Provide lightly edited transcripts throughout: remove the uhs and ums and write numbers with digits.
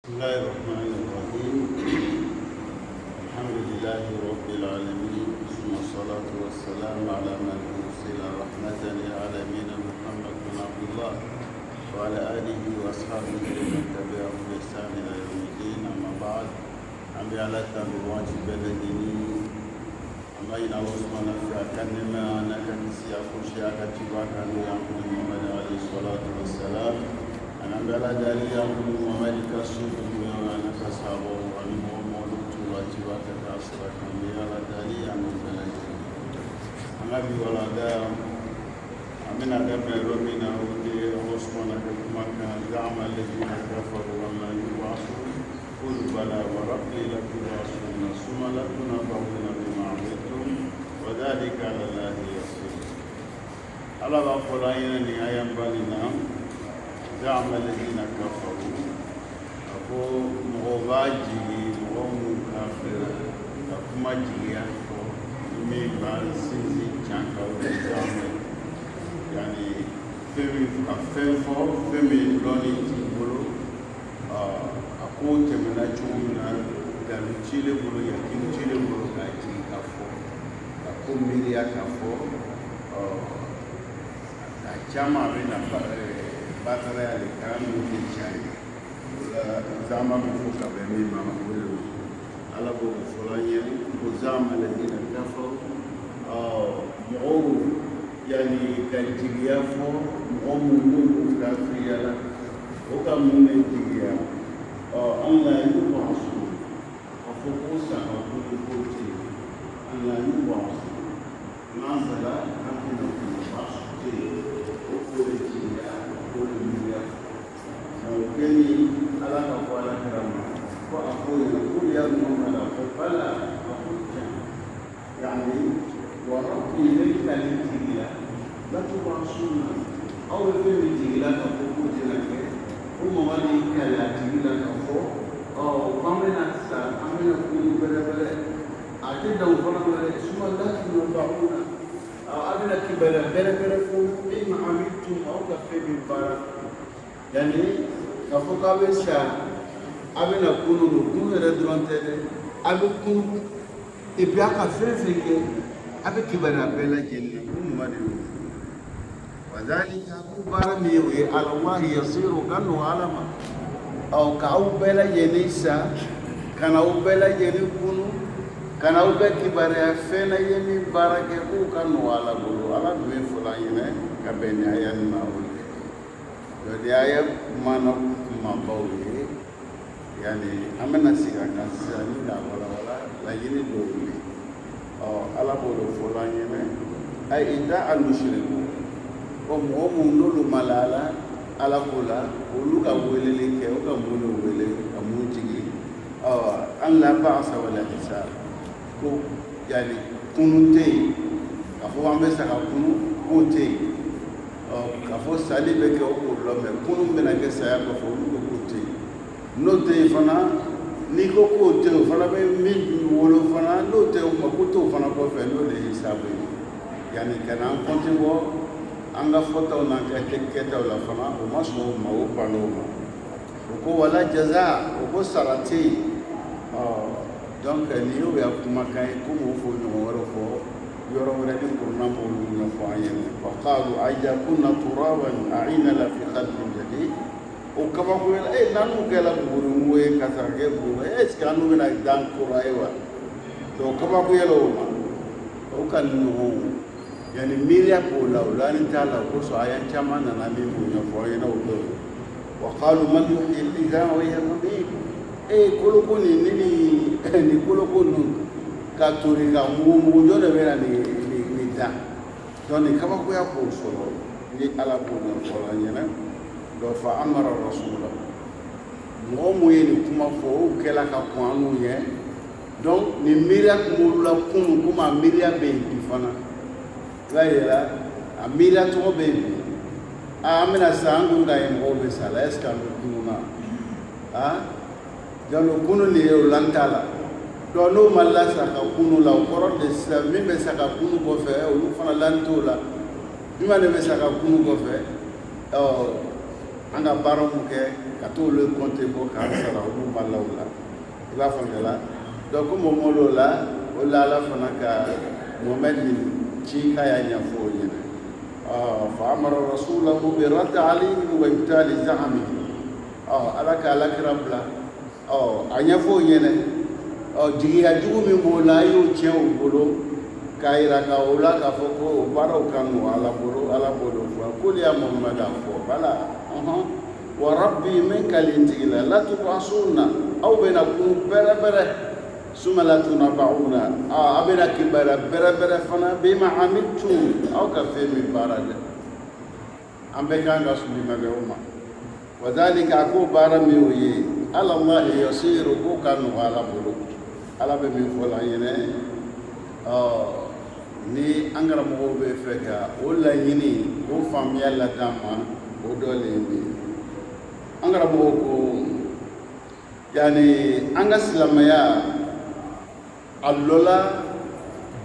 بسم الله الرحمن الرحيم. الحمد لله رب العالمين، ثم الصلاة والسلام على من أرسل رحمة للعالمين محمد بن عبد الله وعلى آله وأصحابه ومن تبعهم بإحسان إلى يوم الدين. أما بعد، أمي على تنبوات بلدني أما إن الله سبحانه وتعالى أنك تسيا خشيا كتباك محمد عليه الصلاة والسلام. أنا بلا دليل أقول محمد كسر الدنيا وأنا كسبه وأنا مولود تواجب كاسر كم بلا دليل أقول بلا دليل. أنا بيولا دا أمين أدم ربنا ودي أوسمنا كما كان زعم الذين كفروا وما يبعثون قل بلى وربي لتبعثون ثم لتنبؤون بما عملتم وذلك على الله يسير. الله بقول أينني أيام بالنا زعم الذين كفروا أكو مغواجي مغوم كافر أكو مجيا مي بانسيزي جانكا وزعم يعني فمي لوني تقولوا أكو تمنا جونا دارو تشيله بلو يكين تشيله بلو كاجي كافو أكو ميريا كافو أجمع بين batara ya kanu ke chai la zama kufuka bemi mama wulu ala bo fulanye ko zama ladina kafaru mu'u yani kantiya fo mu'u kafiriya la o ka mun tiya Allah yubasu afukusa afukuti Allah yubasu nazala hakuna kubasu keni ala ka ko ala karama ko akoy ko ya mo ala ko bala akoja yani wa rabbi lika litila la tubasuna aw fi litila ka ko jina ke umma wali kala tila ka ko aw pamena sa amena ko bele bele ate daw fana bele suma la tubauna aw abena ki bele bele ko in amiltum aw ka fi bil barak yani kafoka besa abena kunu kunu redronte abe kunu ebi aka fefeke abe kibana bela jeli umadi wadhalika kubara miwe ala Allah yasiru kanu alama au kau bela jelisa kana ubela jeli kunu kana ube kibara fena yemi barake ku kanu ala bulu ala duwe fulani kabeni ayan mauli. Jadi ayat mana mabawi, yani amena siga kasani dah wala lagi ni dulu. Allah bodoh fulanya ni, ay ida al musyriku. Nulu malala ala pula, ulu kabule leke, kabule wele, kamuji. Allah bahasa wala hisab. Ko yani kunute, kafu ambe saka kunute. Kafo sali beke o lome kunu bena ke saya ko fo ko kote no te fana ni ko kote fana be mi wolo fana no te o makuto fana ko fe no le hisabe yani kana konti wo anga fota na ka keketa la fana o maso ma o palo ko wala jaza o ko sarati donc ni yo ya kuma kai ko mo fo no woro fo yoro wala din ko nambo no fo ayene fa qalu ayya kunna turaban a'ina la fi khalqin jadid o kama ko ela nanu gela buru we kasarge buru kanu na dan ko raiwa to kama ko yelo ma o kan no yani miria ko la ulani tala ko so ayan chama na nami mu no fo ayena o do wa qalu man yuhyi al-idha wa hiya ramim koloko ni koloko no katuri ka mu jode bera ni da doni kama ko ya ko solo ni ala ko no solo nyana do fa amara rasulullah mo mo yeni kuma fo kela ka ko anu ye donc ni miria ko la kunu kuma miria be di fana gaira a miria to be amina sangu ngai mo be sala eska no kuna jalo kunu ni o lantala do no malla saka kunu la koro de sa mi be saka kunu ko fe o lu fana lanto la mi ma de be saka kunu ko fe an ka baara mun kɛ ka t'olu compter ko k'an sara olu ma la o la i b'a faamuya la donc comme o m'o la o la Ala fana ka Mohamɛd ci k'a y'a ɲɛfɔ o ɲɛna fa amara rasulahu bi raddi alayhim wa ibtali za'amihim Ala ka alakira bila a ɲɛfɔ o ɲɛna jigiya jugu min b'o la a y'o tiɲɛ o bolo k'a yira ka o la k'a fɔ ko o baaraw ka nɔgɔ Ala bolo fɔ k'olu ya Muhamɛd fɔ bala wa rabbi min kalin tigi la la tub'asunna aw bɛna kun bɛrɛbɛrɛ summa la tunabba'una a bɛna kibaruya bɛrɛbɛrɛ fana bima amiltum aw ka fɛn min baara dɛ an bɛɛ kan ka sulimɛkɛ o ma wa dhalika ko baara min o ye ala Allahi yasiru ko ka nɔgɔ Ala bolo Ala bɛ min fɔ la ɲinɛ ni an karamɔgɔw bɛ fɛ ka o laɲini o faamuya la d'an ma o dɔ le ye an karamɔgɔw ko yani an ka silamɛya a lɔla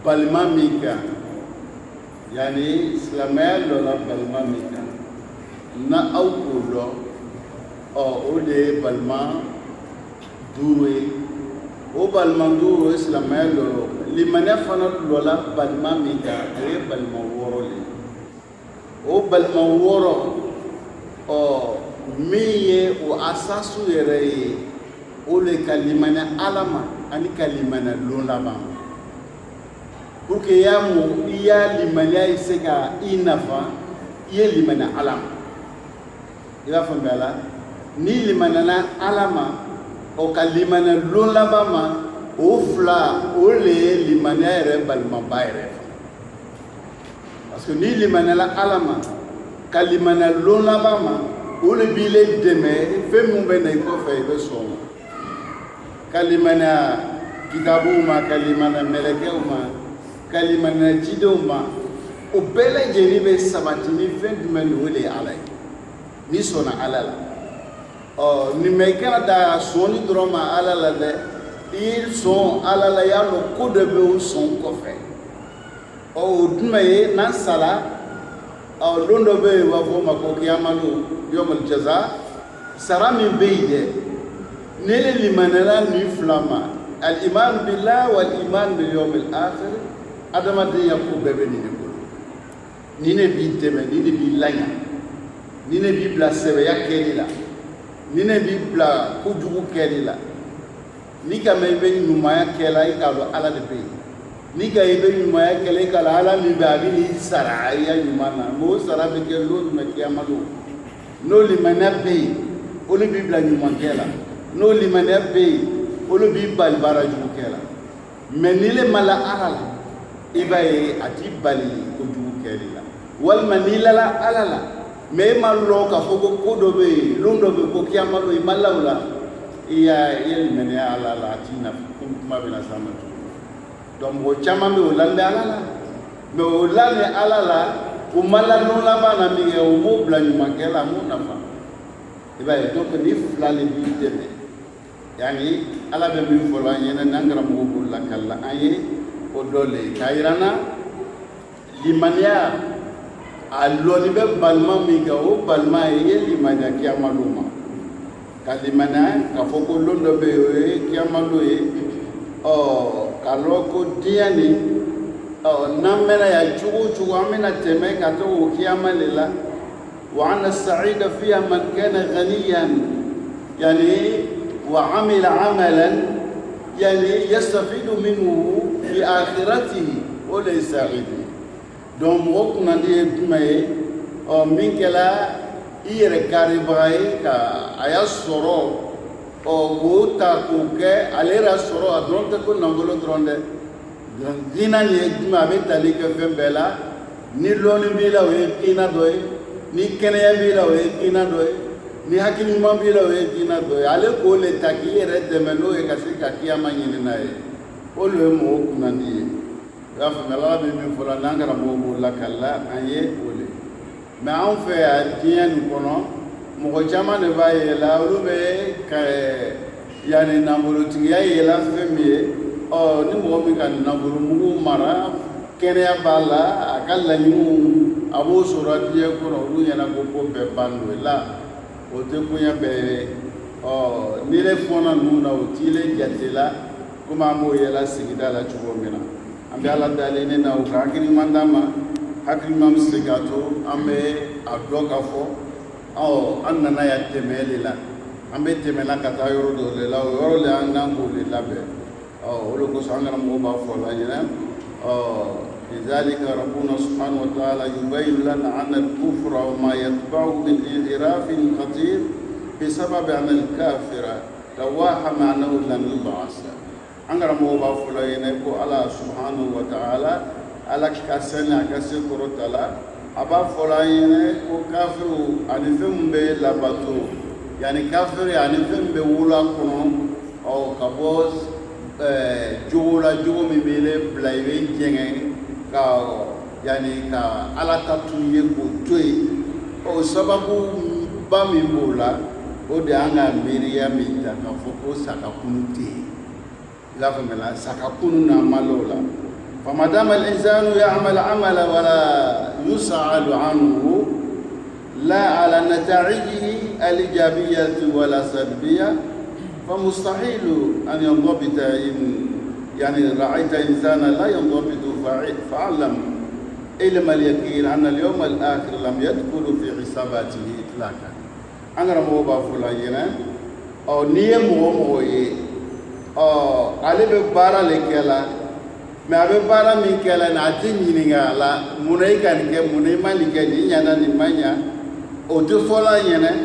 balima min kan yani silamɛya lɔla balima min kan na aw k'o dɔn o de ye balima 5 ye o balima 5 ye silamɛya lɔlɔ limaniya fana lɔla balima min kan o ye balima 6 le o balima 6 min ye o asasu yɛrɛ ye o le ka limaniya Ala ma ani ka limaniya lon laban pour que i y'a limaniya i se ka i nafa i ye limaniya Ala ma i b'a faamuya la ni limaniyala Ala ma o ka limaniya lon laban ma o fila o le ye limaniya yɛrɛ balimaba yɛrɛ parce que ni limaniyala Ala ma ka limaniya lon laban ma o le b'i le dɛmɛ fɛn min bɛ na i kɔfɛ i bɛ sɔn o ma ka limaniya kitabuw ma ka limaniya mɛlɛkɛw ma ka limaniya cidenw ma o bɛɛ lajɛlen bɛ sabati ni fɛn jumɛn de o de ye Ala ye n'i sɔnna Ala la nin mɛ i kana da sɔnni dɔrɔn ma Ala la dɛ i ye sɔn Ala la i y'a dɔn ko dɔ bɛ o sɔn kɔfɛ o jumɛn ye n'an sara don dɔ bɛ yen u b'a fɔ o ma ko kiyamalo yawmul jaza sara min bɛ yen dɛ ne le limaniyala nin fila ma al-iman billah wal iman bil yawmil akhir adamadenya ko bɛɛ bɛ nin de bolo ni ne b'i dɛmɛ ni ne b'i laɲa ni ne b'i bila sɛbɛya kɛli la ni ne b'i bila kojugu kɛli la ni ka mɛn i bɛ ɲumanya kɛla i k'a dɔn Ala de bɛ yen ni ka i bɛ ɲumanya kɛla i k'a dɔn Ala min bɛ a bɛ n'i sara i ya ɲuman na mɛ o sara bɛ kɛ don jumɛn kiyamalo n'o limaniya bɛ yen olu b'i bila ɲumankɛ la n'o limaniya bɛ yen olu b'i bali baara jugu kɛ la mɛ ni le ma la Ala la i b'a ye a t'i bali kojugu kɛli la walima n'i lala Ala la mɛ e ma lɔn k'a fɔ ko dɔ bɛ yen lon dɔ bɛ yen ko kiyamalo i ma la o la i ye limaniya Ala la a t'i nafa komi kuma bɛ na s'a ma cogo donc mɔgɔ caman bɛ o lamɛn Ala la mɛ o lamɛn Ala la o ma la lon laban na min kɛ o m'o bila ɲumankɛ la a m'o nafa i b'a ye donc ni fila le b'i dɛmɛ yani Ala bɛ min fɔ an ɲɛna n'an karamɔgɔw b'o lakali la an ye o dɔ le ye k'a yira n na limaniya a lɔnni bɛ balima min kan o balima ye i ye limaniya kiyamalo ma ka limaniya k'a fɔ ko lon dɔ bɛ yen o ye kiyamalo ye k'a lɔn ko diɲɛ nin n'an mɛnna yan cogo o cogo an bɛna tɛmɛ ka to o kiyama le la wa anna as-sa'ida fiha man kana ghaniyan yani وعمل عملا يعني يستفيد منه في آخرته وليس غيره donc mɔgɔ kunnandi ye jumɛn ye min kɛla i yɛrɛ karibaga ye ka a y'a sɔrɔ k'o ta k'o kɛ ale yɛrɛ sɔrɔ a dɔrɔn tɛ ko nafolo dɔrɔn dɛ hinɛ nin ye jumɛn a bɛ tali kɛ fɛn bɛɛ la ni lɔnni b'i la o ye hinɛ dɔ ye ni kɛnɛya b'i la o ye hinɛ dɔ ye ni hakili ɲuman b'i la o ye diinɛ dɔ ye ale k'o le ta k'i yɛrɛ dɛmɛ n'o ye ka se ka kiyama ɲini n'a ye o le ye mɔgɔ kunnandi ye i y'a faamuya Ala bɛ min fɔ la n'an karamɔgɔw b'o lakali la an ye o le mɛ anw fɛ yan diɲɛ nin kɔnɔ mɔgɔ caman de b'a yɛlɛ olu bɛ ka yanni nafolotigiya yɛlɛ fɛn min ye ni mɔgɔ min ka nafolomugu mara kɛnɛya b'a la a ka laɲiniw a b'o sɔrɔ diɲɛ kɔnɔ olu ɲɛna ko bɛɛ ban don la o tɛ bonya bɛɛ ni le fɔna ninnu na o t'i le jate la komi an b'o yɛlɛ sigida la cogo min na an bɛ ala dalen na o ka hakilima d'an ma hakilima bɛ se k'a to an bɛ a dɔn k'a fɔ an nana yan tɛmɛ de la an bɛ tɛmɛna ka taa yɔrɔ dɔ de la o yɔrɔ le an kan k'o de labɛn o de kosɔn an karamɔgɔ b'a fɔ la ɲinɛ لذلك ربنا سبحانه وتعالى يبين لنا أن الكفر وما يتبعه من انحراف خطير بسبب أن الكافر توهم أنه لن يبعث. أنغرا موبا فلان يقول الله سبحانه وتعالى على كسنة كسكر تلا أبا فلان يقول كافر أنفهم بلباتو يعني كافر أنفهم بولا كنون أو كبوس جولا جومي بيله بلايبي جنgen ka yani ka ala ta tuye ko toy o sababu ba mi bola o de anga miriya mi ta ka foko saka kunute la famela saka kununa malola famadama al-insanu ya'mal 'amala wala yus'alu 'anhu la 'ala nata'ijihi al-ijabiyyah wala salbiyyah فمستحيل أن ينضبط إن يعني رأيت إنسانا لا ينضبط فاعلم علم اليقين أن اليوم الآخر لم يدخل في حساباته إطلاقا. أنا رموا بافولاينا أو نيم وموي أو على ببارا لكلا ما ببارا مكلا ناتين ينعلا مني كان كم مني ما لكني يانا نمانيا أو تفولا ينا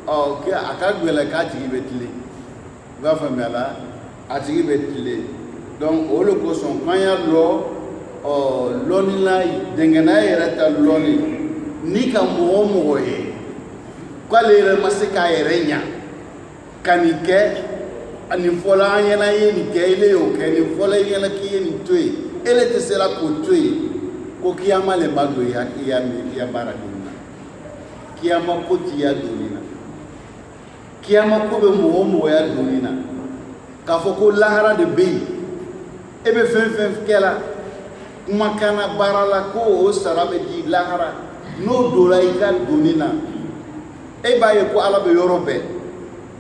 أو كي أكاد ولا كاتي بتلي va famille là atigi betile donc o le ko son kanya lo loni la dengena yera ta loni ni ka mo ye kwale re masika yerenya kanike ani fola yana ye ni ke ile yo ke ni fola yana ki ye ni toy ele te sera ko toy ko kiyama le bago ya bara dunna kiyama ko tiya dunina kiyama ko be mo ya dunina ka fo ko lahara de be e be fen kela makana barala ko o sarabe di lahara no dola ikan dunina e ba ye ko ala be yorobe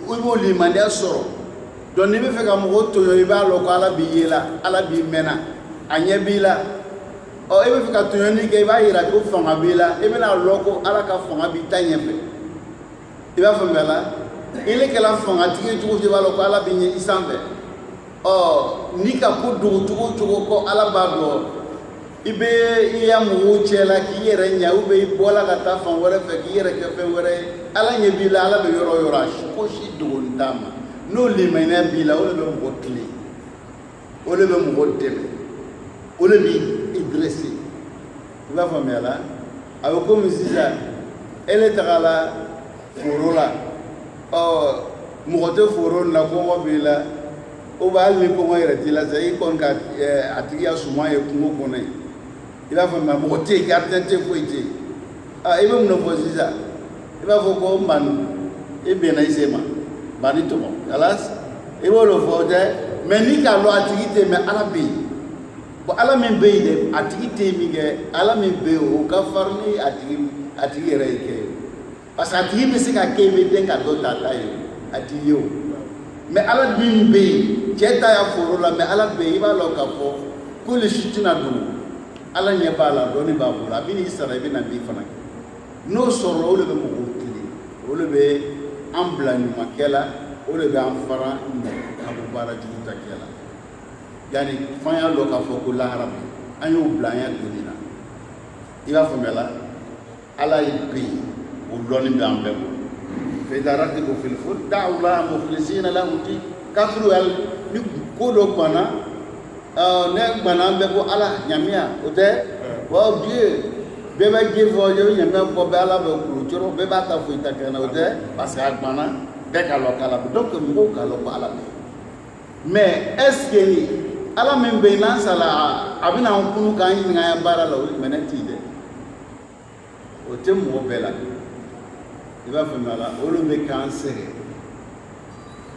o bo limande soro don ni be fe ka mo to yo ba lo ko ala bi yela ala bi mena anye bi la o e be fe ka to yo ni ke ba yira ko fanga bi la e be na lo ko ala ka fanga bi tanye fe e ba fo mela ile kala fanga tigi tugo je balo ko ala binye isambe ni ka ko tugo ko ala ba do ibe iya mu chela ki yere nya ube bola ka ta fan wore fe ki yere ke fe wore ala nye bila ala be yoro ko shi do ndama no le mena bila o le be mo kle o le be mo deme o le bi idresi va fa mela awo ko misisa ele tagala forola mogote foro na ko bila o ba le ko yere tila sai kon ka atiya suma ye kungo kone ila fa ma mogote ka tete ko ite ibe mno posiza iba fo ko man ibe na isema bani to alas ibo lo fo de meni ka lo atigite me alabi bo ala men be de atigite mi ge ala men be o ka farni atigi reike parce que atigi be se ka kebe den ka do tata yo ati yo mais ala bin be jeta ya foro la mais ala be iba lo ka fo ko le shitina do ala nya bala do ni babula bini isara be na bi fana no soro le be mo kili o le be ambla ni makela o le be amfara ni abu bara juta kela yani fanya lo ka fo ko la arab ayo blanya do ni na iba fo mela ala yi ولوني بامبو فإذا ركبوا في الفلك دعوا الله مخلصين له الدين كفروا نكودو بنا نك بنا بكو الله نياميا وده واو دي بيبا جي فوجو نياميا كو بالا بكو جورو بيبا تا فويتا كنا وده باسكا بنا بكالو كالا donc mo kalo bala mais est-ce que ala men be nan sala abina on kunu kan yin ngaya bara la wuli menati de o temo bela iba famala olu be cancer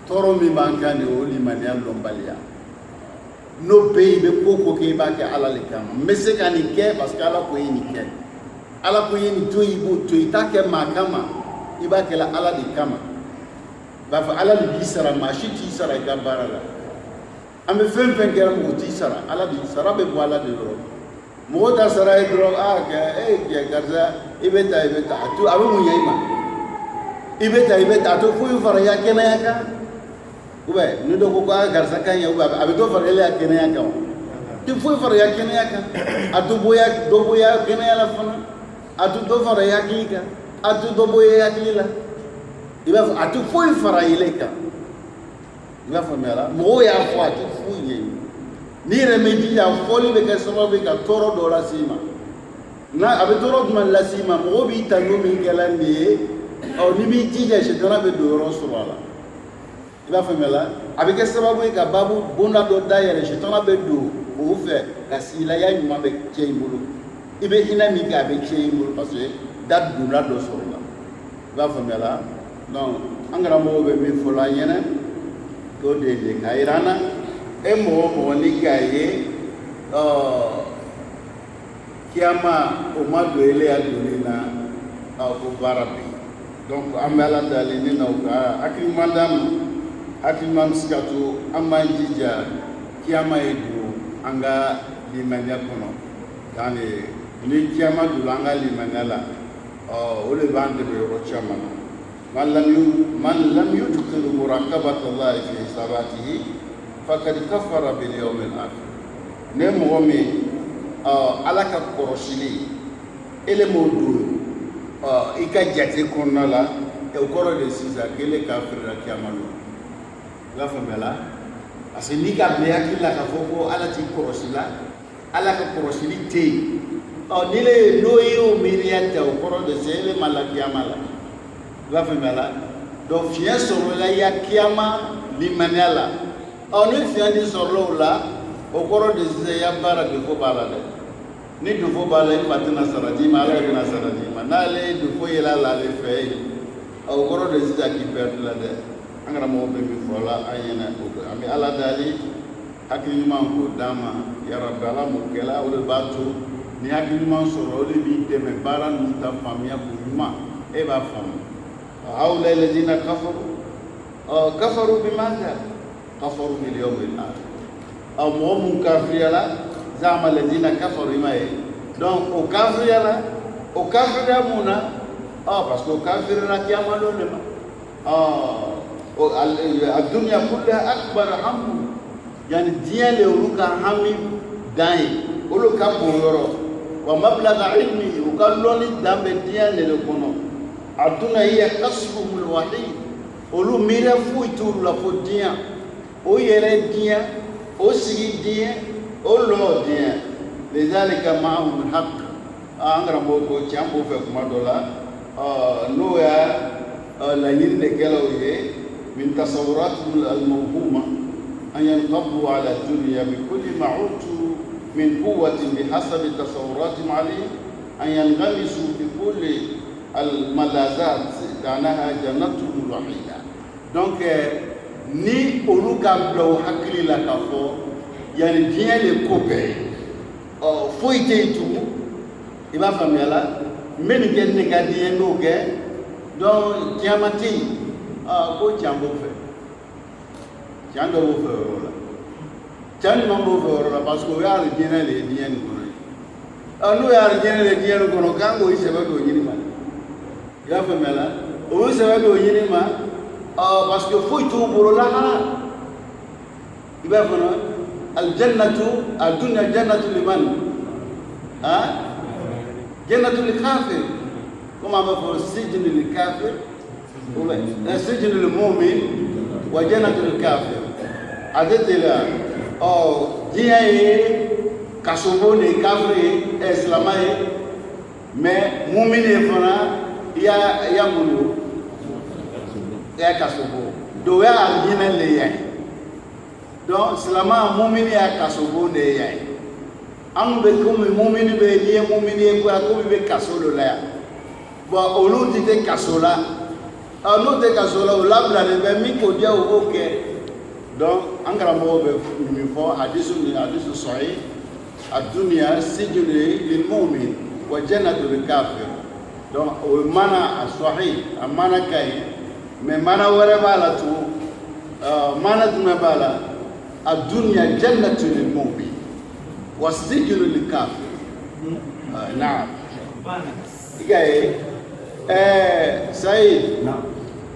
toro mi bankani o limani alombalia no be be koko ke ba ke ala le kama mese kani ke parce que ala ko yini ke ala ko yini to ibo to itake makama i b'a kɛla ala de kama b'a fɔ ala de b'i sara maa si t'i sara i ka baara la an bɛ fɛn fɛn kɛra mɔgɔ t'i sara ala de sara bɛ bɔ ala de yɔrɔ mɔgɔ ta sara ye dɔrɔn kɛ karisa i bɛ taa a bɛ mun ɲɛ i ma i bɛ taa a to foyi fara i ka kɛnɛya kan ni dɔ ko karisa ka ɲɛ a bɛ dɔ fara e ka kɛnɛya kan ti foyi fara i ka kɛnɛya kan a to dɔ bɔya kɛnɛya la fana a to dɔ fara i hakili kan a to dɔ bɔ i hakili la i b'a fɔ a tɛ foyi fara yɛlɛ kan i b'a faamuya la mɔgɔw y'a fɔ a tɛ foyi ye n'i yɛrɛ m'i jija fɔli bɛ kɛ sababu ye ka tɔɔrɔ dɔ lase i ma a bɛ tɔɔrɔ jumɛn lase i ma mɔgɔw b'i tanto min kɛla nin ye n'i b'i jija sitana bɛ don yɔrɔ sɔrɔ a la i b'a faamuya la a bɛ kɛ sababu ye ka baabu bonda dɔ dayɛlɛ sitana bɛ don o fɛ ka silamɛya ɲuman bɛ tiɲɛ i bolo i bɛ hinɛ min kɛ a bɛ tiɲɛ i bolo parce que da donna dɔ sɔrɔ la i b'a faamuya la donc an karamɔgɔw bɛ min fɔ la an ɲɛna k'o de ye k'a yira an na e mɔgɔ o mɔgɔ ni k'a ye kiyama o ma don eleya donni na ko baara bɛ yen donc an bɛ ala deli ni na o ka hakiliman d'an ma hakiliman bɛ se ka to an b'an jija kiyama ye don an ka limaniya kɔnɔ yani ni kiyama donna an ka limaniya la o de b'an dɛmɛ yɔrɔ caman na man lam yudkhil muraqabata Allah fi hisabatihi faqad kafara bil yawm al akhir ne mɔgɔ min ala ka kɔrɔsili ele m'o don i ka jate kɔnɔna la o kɔrɔ de sisan k'ele kafirila kiyama don i b'a faamuya la parce que n'i ka bila hakili la k'a fɔ ko ala t'i kɔrɔsi la ala ka kɔrɔsili tɛ yen n'o ye o miiriya ta o kɔrɔ de se ele ma la kiyama la i b'a faamuya la donc fiɲɛ sɔrɔla i ya kiyama limaniya la ni fiɲɛ ni sɔrɔla o la o kɔrɔ de sisan i ya baara defo b'a la dɛ ni defo b'a la i fa tɛna sara d'i ma ala bɛna sara d'i ma n'ale ye defo yɛlɛ la ale fɛ yen o kɔrɔ de sisan k'i perdre la dɛ an karamɔgɔ bɛ min fɔ la an ɲɛna o bɛ an bɛ ala deli hakili ɲuman k'o d'an ma yarabi ala m'o kɛla o de b'a to ni hakili ɲuman sɔrɔ o de b'i dɛmɛ baara ninnu ta faamuya ko ɲuman e b'a faamu هؤلاء الذين كفروا بماذا؟ كفروا باليوم الآخر أو مو كافر لا زعم الذين كفروا ما هي donc o kafir ya muna parce que o kafir na kiyama lo ne ma الدنيا كلها أكبر هم يعني دين لو كان همي داي ولو كان بورو ومبلغ علمي وكان لوني دام دين لو كانوا aduna hiya kasbuhum alwahid olu mira fuitu la fodia o yere dia o sigi dia o lo dia lidhalika ma'ahum alhaq angra moko chambo fe kuma dola no ya la yirne kala ye min tasawurat almawhuma an yanqabu ala dunya bi kulli ma utu min quwwatin bihasabi tasawuratihim alayhi an yanghamisu bi kulli الملازات كانها جنتهم الوحيدة donc ni olu ka bila o hakili la k'a fɔ yani diɲɛ de ko bɛɛ foyi tɛ yen tugun i b'a faamuya la n bɛ nin kɛ ne ka diɲɛ n'o kɛ donc diɲɛma tɛ yen ko can b'o fɛ can dɔ b'o fɛ o yɔrɔ la can ɲuman b'o fɛ o yɔrɔ la parce que o y'ale diɲɛ de ye diɲɛ nin kɔnɔ ye n'o y'ale diɲɛ de ye diɲɛ nin kɔnɔ k'an k'o sɛbɛn k'o ɲini ma i y'a faamuya la o sɛbɛn k'o ɲini ma parce que foyi t'u bolo lahara i b'a fɔ aljannatu adunya jannatu liman jannatu likafir comme an b'a fɔ sijnu likafir sijnu lilmu'min wa jannatu likafir a tɛ ten la diɲɛ ye kasobo de ye kafiri ye silamɛ ye mais mumini ye fana ya mulu ya kasobo do ya aljina le ya donc silama mumini ya kasobo de ya an be komi mumini be liye mumini ko ko be kasolo la ya bon olu ti kasola no te kasola o labla de be mi ko dia o ke donc an garamo be mi fo hadisu sahih ad-dunya sijnu lil mu'min wa jannatu lil kafir donc o mana sahih amana kay mais mana wara bala tu mana duma bala الدنيا جنة للمؤمن والسجن للكافر نعم سيد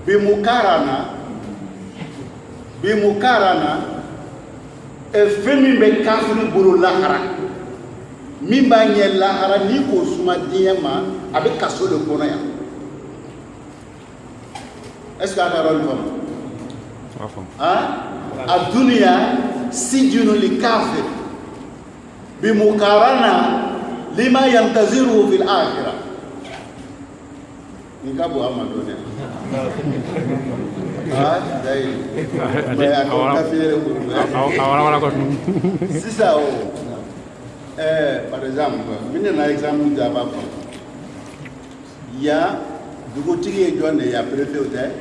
بمقارنة فمن بكافر بلو لاهرة من بني لاهرة نيكو سما ديما أبي كسول كونيا est-ce que tu as الدنيا سجن للكافر بمقارنة لما ينتظره في الآخرة. نكابو أما الدنيا. C'est ça. Par exemple, je vais un exemple d'abord. Il y a du côté il y a préfet au terre.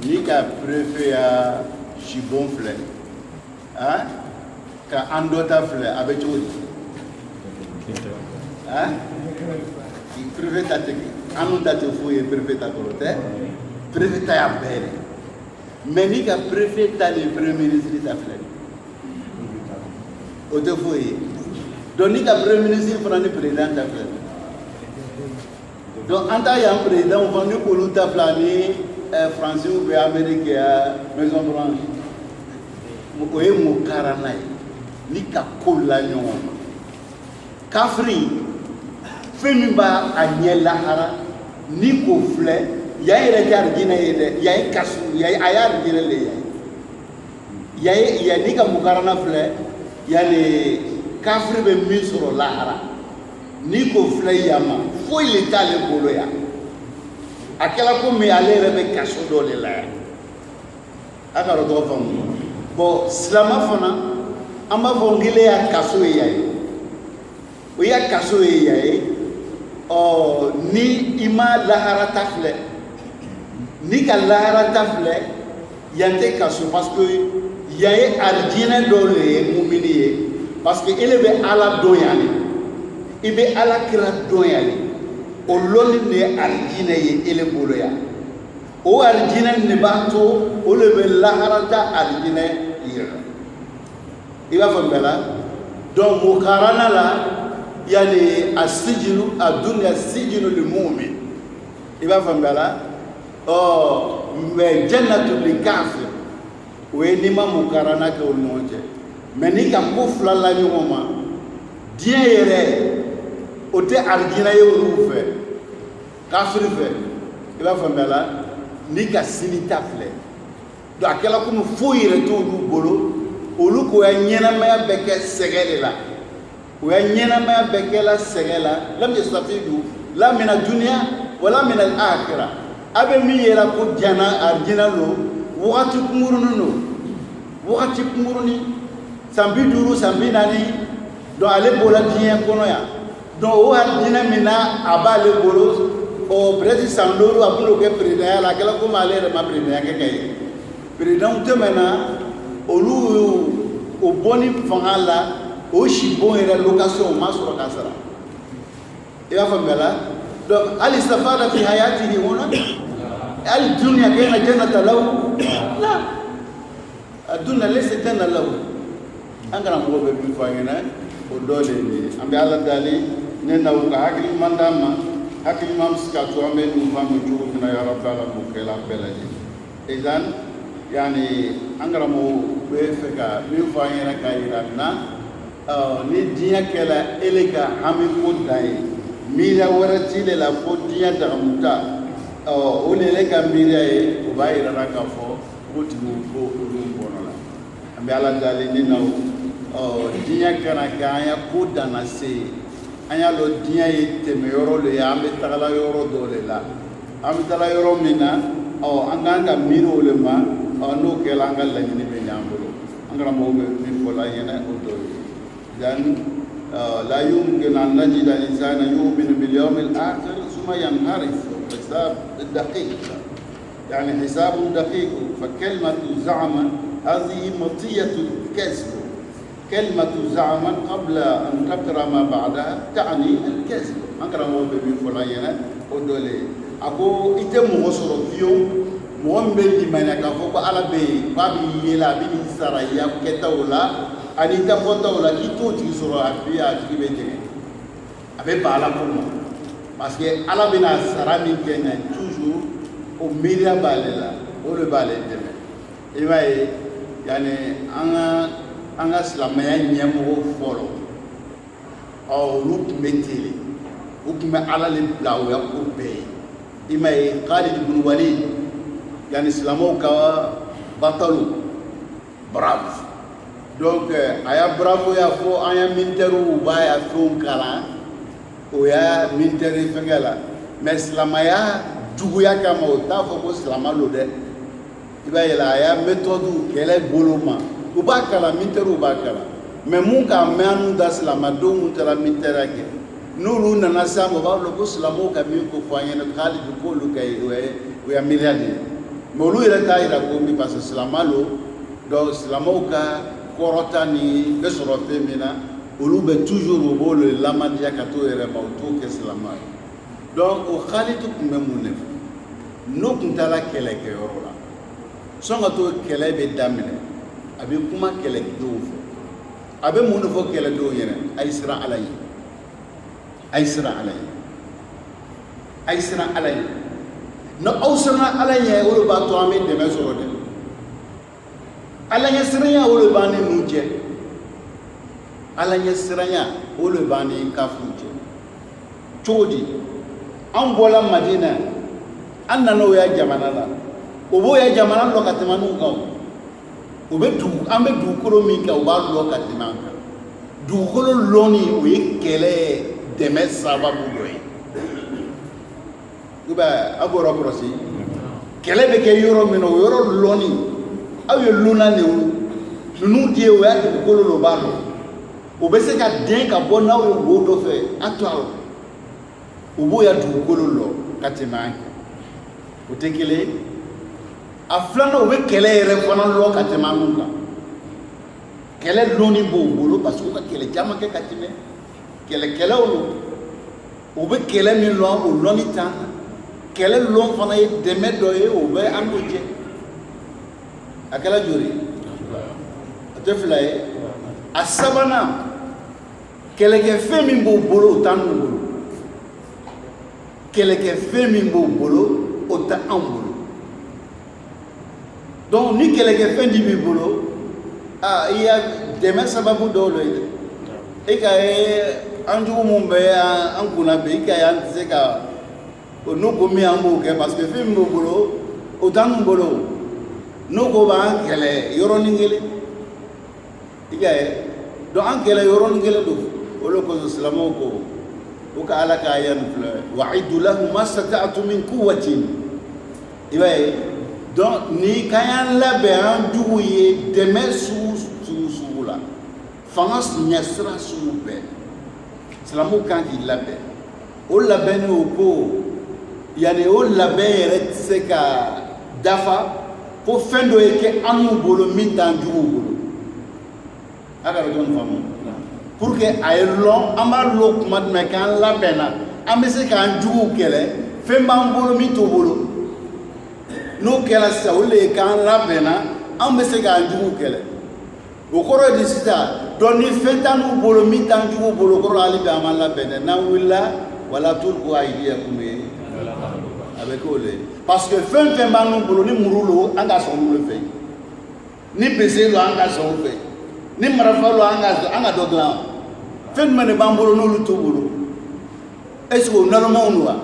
Ni ka préfet à Chibon flé, hein, ka Andota flé avec tout, hein, qui préfet à te, Andota te fouille préfet à côté, préfet à belle, mais ni ka préfet à le premier ministre de ta flé, au te fouille, donc ni ka premier ministre prend le président de ta flé, donc en tant que président on va nous pour nous ta flé. Français ou bien américain, maison blanche. Mokoye mokarana ni ka kola nyoma. Kafri femiba anyela hara ni ko fle ya ire jar gina ide ya kasu ya ayar gina le ya ya ni ka mokarana fle ya le kafri be misro lahara ni ko fle yama fo ile tale bolo ya. Akela ko me ale rebe kaso do le la aka ro do fam bo slama fana amba vongile ya kaso yayi o ya kaso yayi o ni ima lahara tafle ni ka lahara tafle yante kaso parce que yayi arjina do le mu'miniye parce que ele be ala do yani ibe ala kira do yani o loli ne arjina ye ele bolo ya o arjina ne bato o le be laharata arjina yira iba fambela donc mukarana la yani asijinu adunya sijinu lil mu'min iba fambela oh me jannatu lil kafir we ni ma mukarana ke o noje mais ni ka ko flala nyoma die yere o te arjina ye olu fɛ kafiri fɛ i b'a faamuya la ni ka sini ta filɛ donc a kɛla komi foyi yɛrɛ t'olu bolo olu ko ya ɲɛnamaya bɛɛ kɛ sɛgɛ de la o ya ɲɛnamaya bɛɛ kɛla sɛgɛ la lam yastafidu la mina dunya wala mina al-akhirah a bɛ min yɛrɛ ko jana arjina lo wagati kunkurunin lo wagati kunkurunin san 50 san 40 donc ale bɔra diɲɛ kɔnɔ yan. Donc o arjina mina abale bolo o président sandoro abulo ke président la kala ko male re ma président ke kay président te mena olu o boni fangala o shibon era location ma sura kasara ila famela donc al istafada fi hayatihi huna al dunya kana jannata lahu la aduna laysa jannata lahu angara mo be bi fangena o dole ni ambe ala dali nena uka hakili mandama hakili mamsikatu ambe nufamu juu na ya rabbala mukela belaji izan yani angara mo befeka nufanyera kairana ni dia kala eleka hami ko dai mira warati le la fo dia damuta o le eleka mira e o bayira raka fo oti ko dum bonala ambe ala dali nena dia kana kaya ko dana se anya lo dia ye teme yoro le ya ambe tagala yoro do le la ambe tagala yoro mina anganga miro le ma no kela anga la ni be nyambulo angara mo be ni fola yena o do dan la yumkin an najida insana yu'minu bil yawmil akhir thumma yanharif hisab daqiq يعني حساب دقيق فكلمة زعم هذه مطية كذب كلمة زعما قبل أن تقرأ ما بعدها تعني الكذب أقرأ ما بين فلان ودولي أكو إتم وصل فيهم مهم بالإيمان كفوق على بي بابي يلا بني سرايا كتاولا أني تفوتاولا كيتو تيسورا أبيا تيبيجي أبي بالا كوما parce que ala bina sara min kenya toujours au media balela o le balé deme e bay yani anga silamaya nyamo folo o lut meteli o kuma ala le blawo ya ko be e may Khalid ibn Walid yani silamo ka batalu bravo donc aya bravo ya fo aya minteru ba ya fon kala o ya minteri fengela mais silamaya juguya kama o ta fo ko silama lo de iba yela ya méthode kele boloma o ba kala minteru ba kala mais mun ka manu da silama do mun tara mintera ke nulu nana samo ba lo ko silamo ka mi ko fo yen Khalid ko lu kay o ya miliani molu ira ta ira ko mi parce silama lo do silamo ka korota ni besoro femina olu be toujours au bol lamadia kato ere mauto ke silama donc o Khalid ko memune no kuntala kele ke yorola songa to kele be damine abi kuma kele do fo abe mun fo kele do yene aysra alay no awsana alay wolo ba to ame de mesoro de alay siranya wolo ba ni nuje alay siranya wolo ba ni kafuje chodi an bola madina an nano ya jamana la obo ya jamana lo katemanu ngaw obe du ambe du koro min ka oba lo katemanka du koro loni o kele deme sababu doy kuba agora prosi kele be ke yoro mino yoro loni awe luna ne nunu die o ya du koro lo balo obe se ka den ka bona o go do fe atwa obo ya du koro lo katemanka o tekele aflana o be kele yere fana lo katemanka kele loni bo bolo parce que ka kele jama ke katime kele o be kele mi lo o loni tan kele lo fana e deme do e o be angoje akala jori ateflae asabana kele ke femi bo bolo tan bolo kele ke femi bo bolo o ta ambolo donc ni kele ke fendi bi bolo il y a deme sababu do lo e ka anjugu mumbe an kuna be ka ya se ka no ko mi ambo ke parce que film bo bolo o tan bolo no ko ba kele yoro ningele igaye do an kele yoro ningele do o lo ko islamo ko o ka ala ka yan wa'idu lahum mastata'tu min quwwatin ibaye donc ni kayan labe an jugu ye deme la fangas nyasra sube islamu kan ki labe o labe ni o ko yani o labe yere se ka dafa ko fendo e ke anu bolo min tan jugu bolo aga don famu pour que ay long amar lo kuma me kan labe na amese kan jugu kele femba bolo mi to bolo no kela sa o le kan labe na amese kan jugu kele o koro di sita doni fentanu bolo mi tan jugu bolo koro ali be amala bene na willa wala tulku aidia kume avec ole parce que fen manu bolo ni murulo anga so murulo fe ni bezelo anga so fe ni marafalo anga dogla fen mane bambolo no luto bolo esko na lo monwa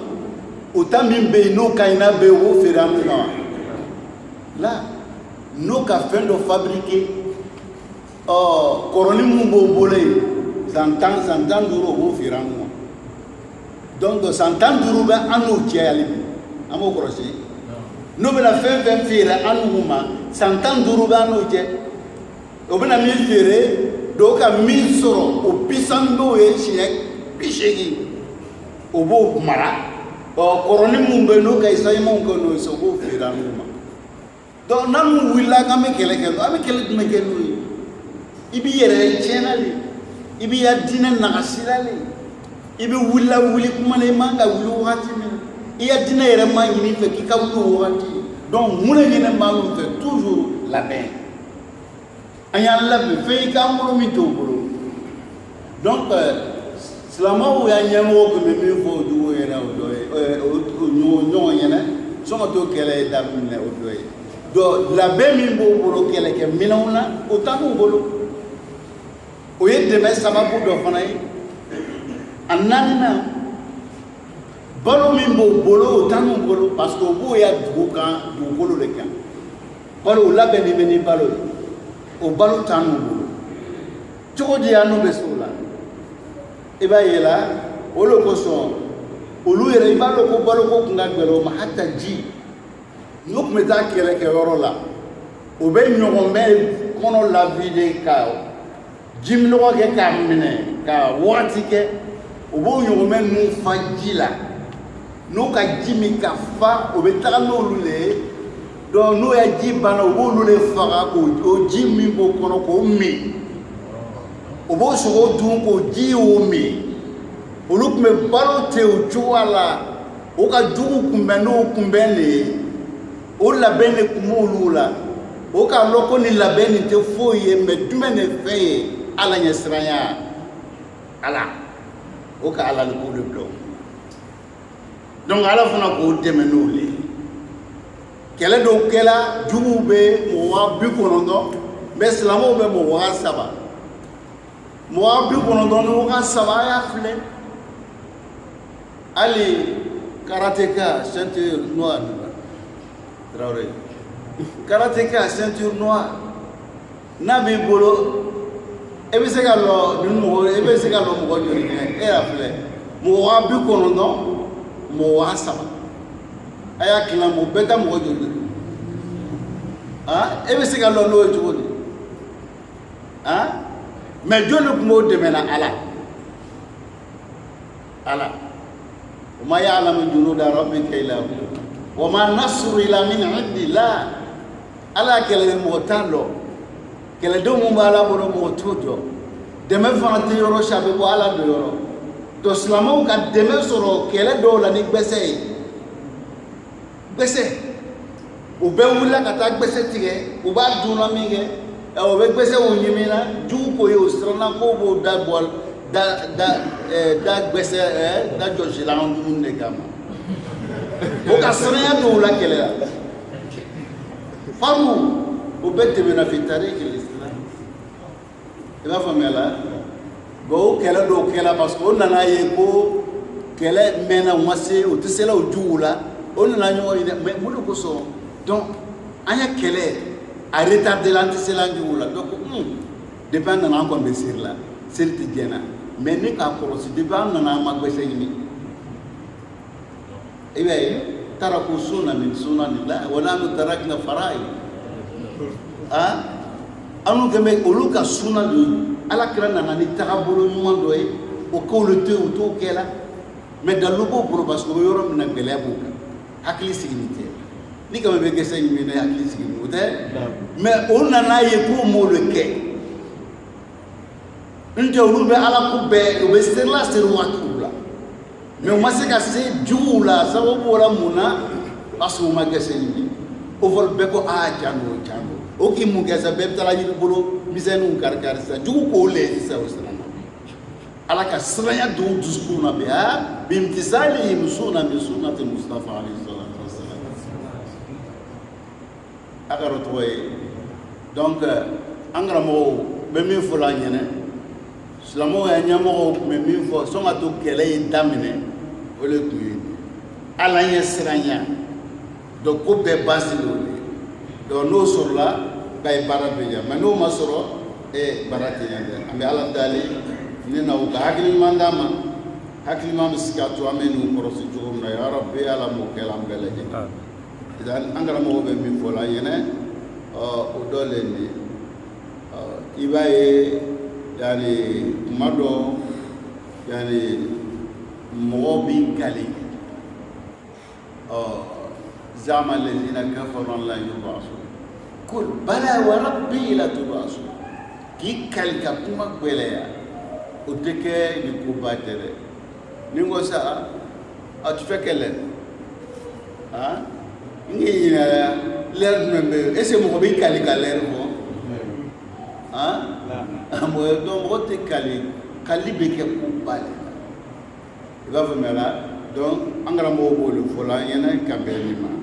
o tambi be no kaina be wo feramu là no ka fendo fabriquer koroni mumbo bolé santan duro bo firango donc santan duro ba anu tiali amo korosi no bela fen fira anu huma santan duro ba anu tie obena mi fere do ka mi soro o pisando e chie pishegi obo mara koroni mumbo no ka isai mon ko no so bo firango donc namu willa kame kele ame kele me kele i b'i yɛrɛ tiɲɛna de i b'i ya diinɛ nagasira de i bɛ wuli kuma na i man ka wuli wagati min na i ya diinɛ yɛrɛ ma ɲini fɛ k'i ka wuli o wagati donc mun de ɲinɛ maa min fɛ toujours labɛn an y'an labɛn fɛn i k'an bolo min t'o bolo donc silamɛw y'a ɲɛmɔgɔ tun bɛ min fɔ o jogo yɛrɛ o dɔ ye ɲɔgɔn ɲɛna sɔn ka to kɛlɛ ye daminɛ o dɔ ye donc labɛn min b'o bolo kɛlɛkɛ minɛnw na o t'an n'u bolo o ye dɛmɛ sababu dɔ fana ye a naaninan balo min b'o bolo o t'an n'u bolo parce que o b'o ya dugu kan dugukolo de kan balo o labɛnni bɛ ni balo ye o balo t'an n'u bolo cogo di an n'u bɛ se o la i b'a ye la o de kosɔn olu yɛrɛ i b'a dɔn ko baloko tun ka gɛlɛn o ma hata ji n'u tun bɛ taa kɛlɛkɛyɔrɔ la o bɛ ɲɔgɔnmɛ kɔnɔ lavide ka jiminɔgɔ kɛ k'a minɛ ka wagati kɛ o b'o ɲɔgɔnmɛ ninnu fa ji la n'u ka ji min ka fa o bɛ taga n'olu le ye donc n'o ya ji banna o b'olu le faga k'o ji min b'o kɔnɔ k'o min o b'o sogo dun k'o ji y'o min olu tun bɛ balo ten o cogoya la o ka jugu kunbɛn n'o kunbɛn de ye o labɛn de tun b'olu la o k'a lɔn ko nin labɛn nin tɛ foyi ye mais jumɛn de fɛn ye ala ɲɛsiranya ala o ka ala ko de dɔn donc ala fana k'o dɛmɛ n'o le kɛlɛ dɔw kɛla juguw bɛ mɔgɔ 90 mais silamɛw bɛ mɔgɔ 3 mɔgɔ 90 ni mɔgɔ 3 a y'a filɛ hali karateka ceinture noire Traoré karateka ceinture noire n'a b'i bolo e bɛ se ka lɔ nin mɔgɔ e bɛ se ka lɔ mɔgɔ joli kɛ e y'a filɛ mɔgɔ 90 mɔgɔ 3 a y'a kilan mɔgɔ bɛɛ ta mɔgɔ joli e bɛ se ka lɔ n'o ye cogo di mais jɔn de tun b'o dɛmɛ na ala وما يعلم جنود ربك إلا هو وما النصر إلا من عند الله ala kɛlɛ mɔgɔ t'a lɔ kɛlɛdenw mun b'a la bolo mɔgɔ t'o dɔn dɛmɛ fana tɛ yɔrɔ si a bɛ bɔ ala de yɔrɔ donc silamɛw ka dɛmɛ sɔrɔ kɛlɛ dɔw la ni gbɛsɛ ye gbɛsɛ u bɛɛ wulila ka taa gbɛsɛ tigɛ u b'a dunna min kɛ u bɛ gbɛsɛw ɲimi na jugu ko ye o siranna k'o b'o da bɔ da gbɛsɛ da jɔsilan dumuni de kama o ka siranya dɔw la kɛlɛ la famu o bɛɛ tɛmɛna fi tarikh al-islam i b'a faamuya la bon o kɛlɛ dɔw kɛla parce que o nana ye ko kɛlɛ mɛnna u ma se o tɛ se la o juguw la o nana ɲɔgɔn ye dɛ mais mun de kosɔn donc an ye kɛlɛ a retardé la an tɛ se la juguw la donc depuis an nana an kɔni bɛ seri la seri tɛ jɛna mais ne k'a kɔlɔsi depuis an nana an ma gbɛsɛ ɲini i b'a ye taraku sunna min sunanillah wa nahnu tarakna fara'id anu kɛmɛ olu ka sunna de ala kira nana ni tagabolo ɲuman dɔ ye o k'olu to yen u t'o kɛ la mais dalu b'o bolo parce que o yɔrɔ min na gɛlɛya b'o kan hakili sigini tɛ ni kama bɛ gɛsɛ ɲimi na hakili sigini o tɛ mais o nana ye k'o m'olu kɛ n tɛ olu bɛ ala ko bɛɛ u bɛ seri la seri waatiw la mais u ma se ka se juguw la sababu la mun na parce que u ma gɛsɛ ɲimi o fɔra bɛɛ ko can do can do o k'i mun kɛ sa bɛɛ bɛ taa yiri bolo misɛnninw kari-kari sisan jugu k'o le sisan o siran na ala ka siranya don dusukun na bɛɛ bimtisalihim min sunnati Mustafa alayhi salatu wassalam a ka dɔ tɔgɔ ye donc an karamɔgɔw bɛ min fɔ la an ɲɛna silamɛw ya ɲɛmɔgɔw tun bɛ min fɔ sɔn ka to kɛlɛ in daminɛ o de tun ye ala ɲɛ siranya donc ko bɛɛ baasi de o de donc n'o sɔrɔla k'a ye baara bɛ ɲɛ mais n'o ma sɔrɔ baara tɛ ɲɛ dɛ an bɛ ala deli ni na u ka hakiliman d'a ma hakiliman bɛ se k'a to an bɛ n'u kɔlɔsi cogo min na ya Rabbi ala m'o kɛ an bɛɛ lajɛlen an karamɔgɔw bɛ min fɔ la an ɲɛna o dɔ le nin i b'a ye yani kuma dɔ yani mɔgɔw b'i kali زعم الذين كفروا أن لا يبعثوا قل بلى وربي لتبعثوا ki kalika kuma gweleya o teke ni kubatere ningo sa a tu fais quelle hein ni l'air même et c'est mo bi kalika l'air mo hein mo do mo te kali be ke kubale va venir donc angara mo bolu fola yana kabelima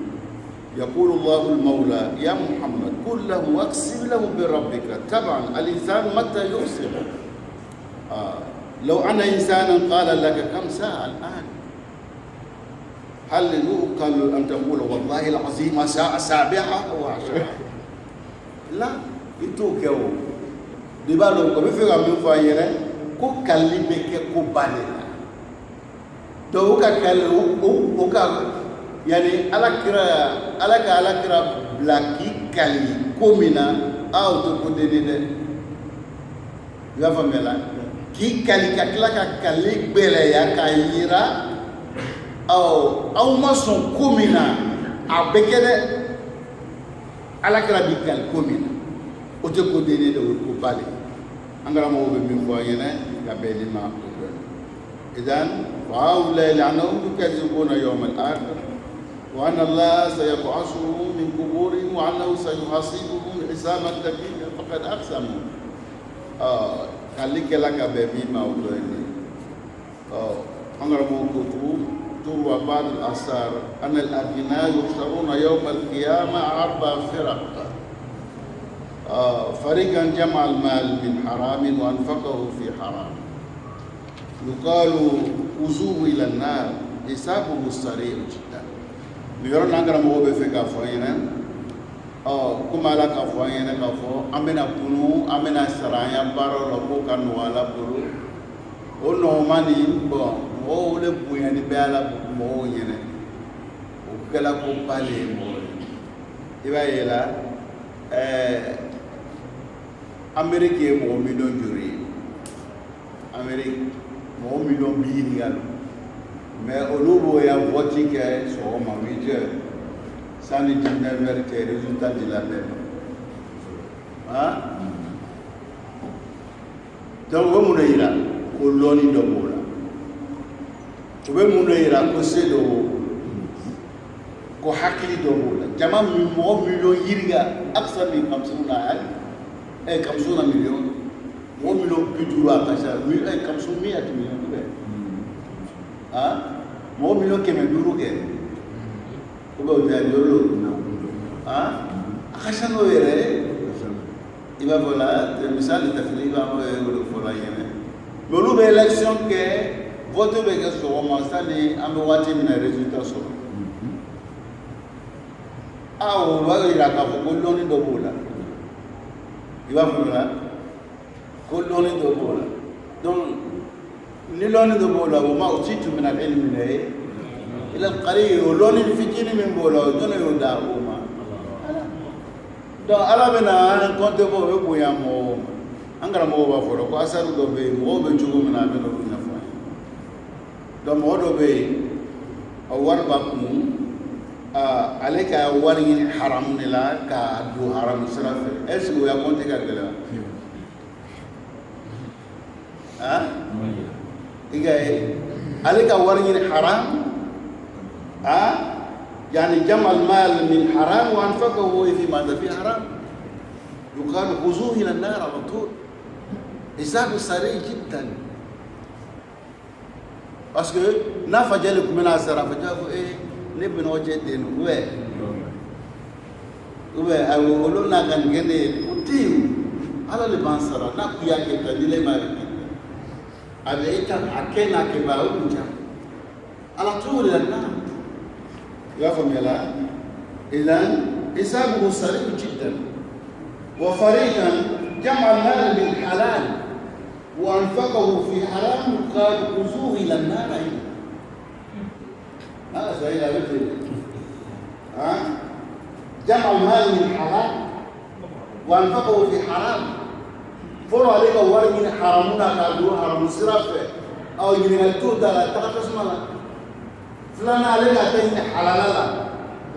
يقول الله المولى يا محمد قل له واقسم له بربك طبعا الانسان متى يقسم لو ان انسانا قال لك كم ساعه الان هل يقال ان تقول والله العظيم ساعه سابعه او عشره لا itu keo di balo ko be fega mi fa yere ko kallibe ke ko bale do ka kal o ka yani alakira blaki kali komina au to ko de ya famela ki kali katla ka kali bele ya kayira au mason komina abekede alakira bi kal komina o to ko de ko bale angara mo be mi fo yene ga be lima ko idan wa la la'anu kadzibuna yawm al-akhir وأن الله سيبعثهم من قبورهم وأنه سيحاسبهم حسابا دقيقا فقد أقسموا خليك لك بمي موضوعي أمر موقوف تروى بعض الآثار أن الأغنياء يحشرون يوم القيامة 4 فرق فريقا جمع المال من حرام وأنفقه في حرام يقال وزوه إلى النار حسابه سريع جدا yoro nangara mo be fe ka fo yene kuma la ka fo yene ka fo amena kunu amena saraya baro lo ko kan wala buru o no mani bo o le buya ni be ala mo yene o kala ko pale mo iba yela amerique mo million juri amerique mo million bi ni galo mais au niveau ya voté que so ma majeur ça ne dit pas vérité résultat de la même donc vous me direz ko loni do bola to be mu ira ko sedo ko hakili do bola jama mi mo million yirga aksa mi 50 million mo million bidura kasha mi 50 million be mo million keme duru ke ko be ya lolo akasha no yere iba vola de misal tafriba mo e fola yene lolu be election ke vote be ke so mo sali am wati mina résultat so aw ba ira ka ko loni do bola iba vola ko loni do bola donc لون دبولا وما أوتيت من العلم إلى القليل ولون الفجين من بولا دون يداوما دا على بنا كنت بقول يا مو أنغرا مو بفرق أسر دوبي مو بيجوا من أبي لو نفاي دا مو دوبي أول بكم عليك أول حرام نلا كدو حرام سرف إيش هو يا كنت كذا عليك ورين حرام يعني جمع المال من حرام وانفقه في ماذا في حرام يقال خذوه الى النار على طول حساب سريع جدا parce que na fajale kumena sara fajago ne bino jete no we awo lo na gan gene uti ala le bansara na kuya ke tadile mari أبيت أكينا كباوجا على طول النار يفهم يلا إذن حسابه سريع جدا وفريقا جمع المال بالحلال وأنفقه في حرام قال خذوه إلى النار هذا سهل أبدا جمع المال بالحلال وأنفقه في حرام فلو عليك أول من حرامنا كادو حرام سرافة أو ينال تودا لا تكتسم لا فلان عليك أتين حلالا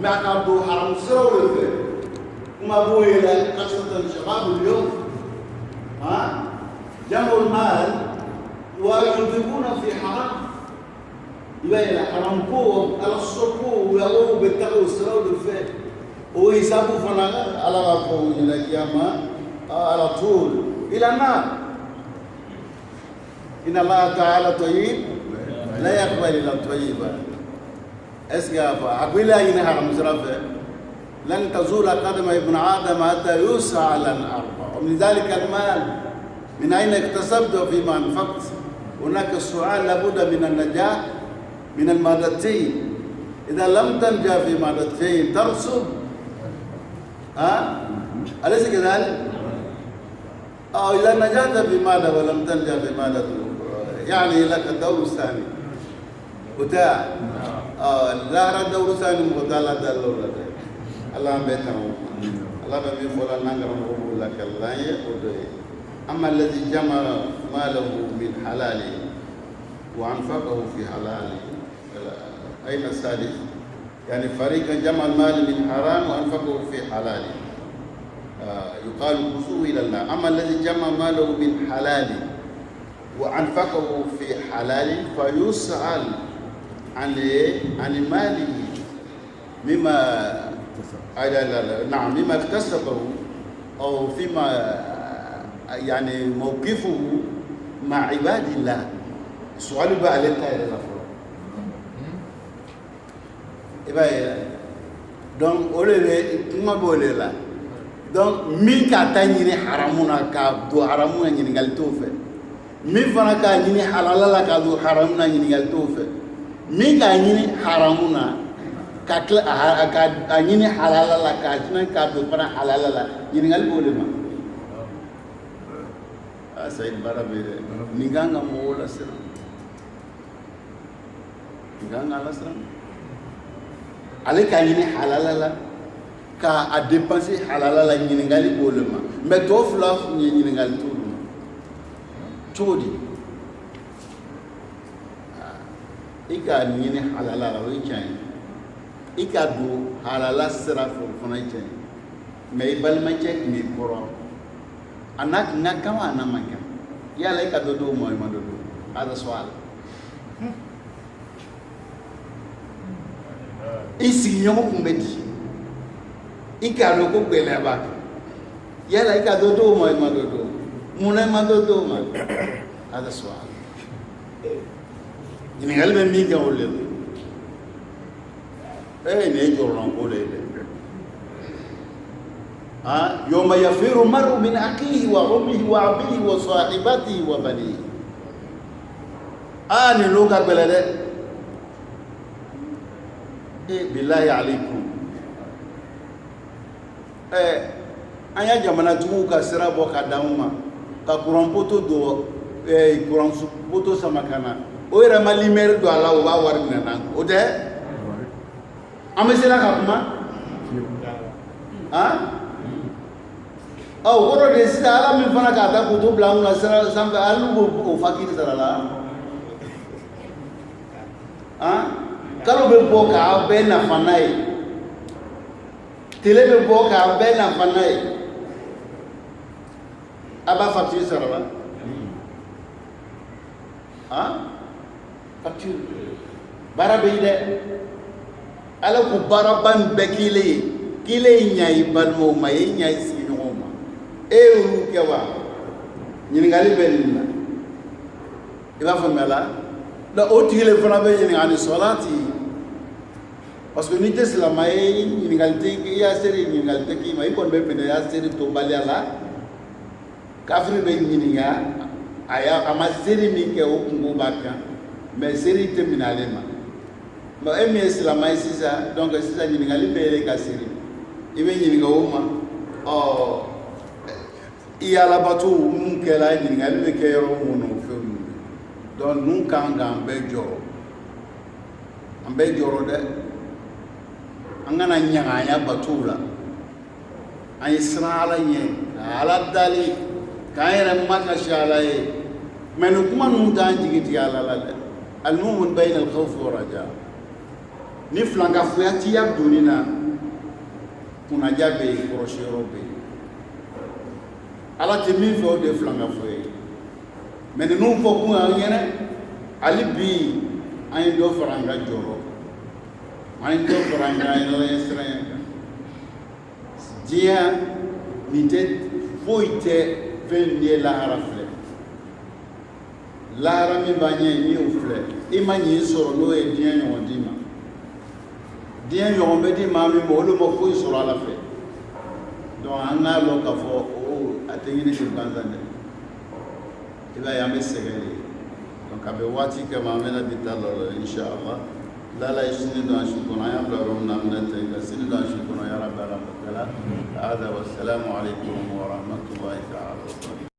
ما كادو حرام سرافة ما بوي لا كسرة الشباب اليوم جمع المال وينفقون في حرام يبقى الحرام كو على السوق ويقوموا بالتقوى والسراء والفعل ويسابوا فنا على رفعه إلى القيامة على طول إلى النار. إن الله تعالى طيب لا يقبل إلا الطيبة. اسقافا أقول لا ينهى مزرفة لن تزول قدم ابن آدم حتى يسأل عن أربع ومن ذلك المال من أين اكتسبت وفيما أنفقت. هناك السؤال لابد من النجاة من المادتين. إذا لم تنجا في مادتين ترسب أليس كذلك؟ أو إذا نجات في مادة ولم تنجا في مادة يعني لك الدور الثاني بتاع لا رد دور ثاني بتاع لا دلور الله بيتنا الله بيفعل نعرف لك الله يقول. أما الذي جمع ماله من حلاله وأنفقه في حلاله أين الثالث؟ يعني فريقا جمع المال من حرام وأنفقه في حلاله يقال وصوه إلى الله. أما الذي جمع ماله من حلاله وأنفقه في حلاله فيسأل عن ماله مما نعم مما اكتسبه أو فيما يعني موقفه مع عباد الله. السؤال بقى لنتا إلى الأفضل إبقى donc olele kuma bolela donc min ka ta nyini haramuna ka do haramuna nyini gal tofe min fana ka nyini halala ka do haramuna nyini gal tofe min ka nyini haramuna ka nyini halala ka nyini ka do fana halala nyini gal bolema Said Barabire ninganga mola sira ninganga la sira ale ka ɲini halala la ka a dépenser halala la ɲininkali b'olu ma mais tɔ fila ye ɲininkali t'olu ma cogo di i ka ɲini halala la o ye tiɲɛ ye i ka don halala sira fɛ o fana ye tiɲɛ ye mais i balimacɛ tun b'i kɔrɔ a n'a kun ka kan a n'a man kan yala i ka dɔ d'o ma i ma dɔ d'o ma ala sɔn a la. I sigiɲɔgɔn kun bɛ di i k'a dɔn ko gɛlɛya b'a kan yala i ka dɔ d'o ma i ma dɔ d'o ma munna i ma dɔ d'o ma ala sɔn a la. ɲininkali bɛ min kɛ o de la nin ye jɔrɔnako de ye dɛ يوم يفر المرء من أخيه وأمه وأبيه وصاحبته وبنيه أني لوكا بلده بالله عليكم anya jamana tugu ka sira bɔ ka d'anw ma ka courant poto do courant poto sama kana o yɛrɛ ma lumière do a la o b'a wari minɛ n'an o tɛ an bɛ sera ka kuma o kɔrɔ de sisan ala min fana k'a ta poto bila anw ka sira sanfɛ hali n'u b'o fakiri sara la kalo bɛ bɔ k'a bɛɛ nafa n'a ye télé bɛ bɔ k'a bɛɛ nafa n'a ye a b'a facture sara la facture baara bɛ yi dɛ ala ko baaraba in bɛɛ kelen ye ɲa i balimaw ma e ɲa i sigiɲɔgɔnw ma e y'olu kɛ wa ɲininkali bɛ nin na i b'a faamuya la o tigi le fana bɛ ɲininka ani sɔlati parce que n'i tɛ silamɛ ye ɲininkali tɛ i y'a seri ɲininkali tɛ k'i ma i kɔni bɛ minɛ i y'a seri to baliya la kafiri bɛ ɲininka a ma seri min kɛ o kungo b'a kan mais seri tɛ minɛ ale ma mais e min ye silamɛ ye sisan donc sisan ɲininkali bɛ yɛlɛ ka seri i bɛ ɲininka o ma i yalabato mun kɛra ɲininkali bɛ kɛ yɔrɔ minnu fɛn ninnu donc nun kan k'an bɛɛ jɔrɔ an bɛɛ jɔrɔ dɛ an kana ɲagaya batow la an ye siran ala ɲɛ ka ala dali k'an yɛrɛ makasi ala ye mais nin kuma ninnu t'an jigi tigɛ ala la dɛ al-mu'min bayna al-khawfi wa raja ni filankafoyatiya donni na kunnaja bɛ yen kɔrɔsiyɔrɔ bɛ yen ala tɛ min fɛ o de filanga fɔ ye mɛ ninnu fɔ kun an ɲɛnɛ hali bi an ye dɔ fara an ka jɔyɔrɔ an ye dɔ fara an ka yɛlɛ siranya kan diɲɛ nin tɛ foyi tɛ fɛn ye lahara filɛ lahara min b'a ɲɛ n'i y'o filɛ i ma ɲin sɔrɔ n'o ye diɲɛ ɲɔgɔn d'i ma diɲɛ ɲɔgɔn bɛ di maa min ma olu ma foyi sɔrɔ ala fɛ donc an k'a lɔn k'a fɔ a tɛ ɲini k'i gansan dɛ i b'a ye an bɛ sɛgɛn de donc a bɛ waati kɛ ma an bɛna bi ta lɔ inshallah lala ye sini don an si kɔnɔ an y'a bila yɔrɔ min na an bɛna ta yen ka sini don an si kɔnɔ yarabi ala barikala hada wassalamu alaikum warahmatullahi ta'ala